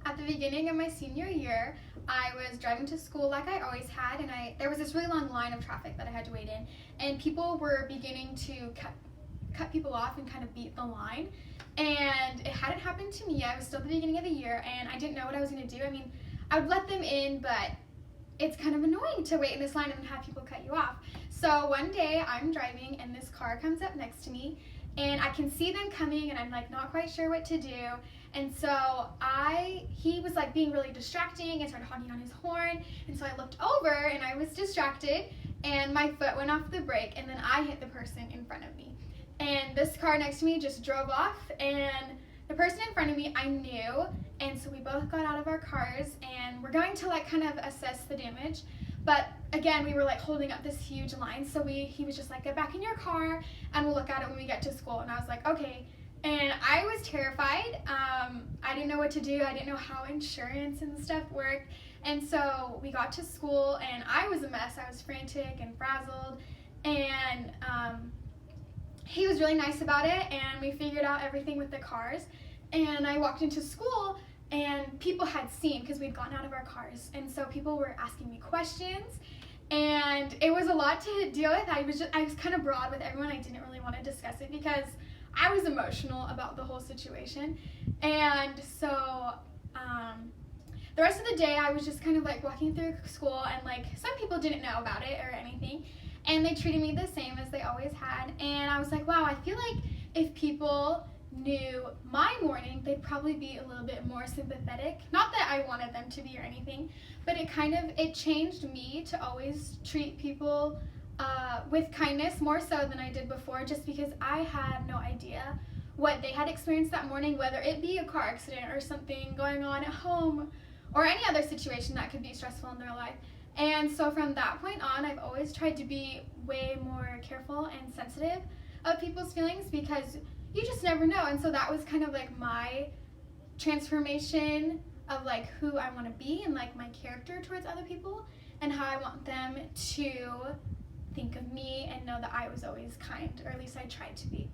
At the beginning of my senior year, I was driving to school like I always had, and there was this really long line of traffic that I had to wait in, and people were beginning to cut people off and kind of beat the line. And it hadn't happened to me yet. It was still the beginning of the year, and I didn't know what I was going to do. I mean, I would let them in, but it's kind of annoying to wait in this line and have people cut you off. So one day I'm driving, and this car comes up next to me, and I can see them coming, and I'm like not quite sure what to do. And so he was like being really distracting and started honking on his horn. And so I looked over, and I was distracted, and my foot went off the brake, and then I hit the person in front of me. And this car next to me just drove off, and the person in front of me I knew, and so we both got out of our cars, and we're going to like kind of assess the damage. But again, we were like holding up this huge line, so he was just like, get back in your car, and we'll look at it when we get to school. And I was like, okay. And I was terrified. I didn't know what to do. I didn't know how insurance and stuff worked. And so we got to school, and I was a mess. I was frantic and frazzled, and he was really nice about it, and we figured out everything with the cars. And I walked into school, and people had seen, because we'd gotten out of our cars, and so people were asking me questions, and it was a lot to deal with. I was kind of broad with everyone. I didn't really want to discuss it because I was emotional about the whole situation. And so the rest of the day I was just kind of like walking through school, and like some people didn't know about it or anything, and they treated me the same as they always had. And I was like, wow, I feel like if people knew my morning, they'd probably be a little bit more sympathetic. Not that I wanted them to be or anything, but it changed me to always treat people with kindness more so than I did before, just because I had no idea what they had experienced that morning, whether it be a car accident or something going on at home or any other situation that could be stressful in their life. And so from that point on, I've always tried to be way more careful and sensitive of people's feelings, because you just never know. And so that was kind of like my transformation of like who I want to be and like my character towards other people, and how I want them to think of me and know that I was always kind, or at least I tried to be.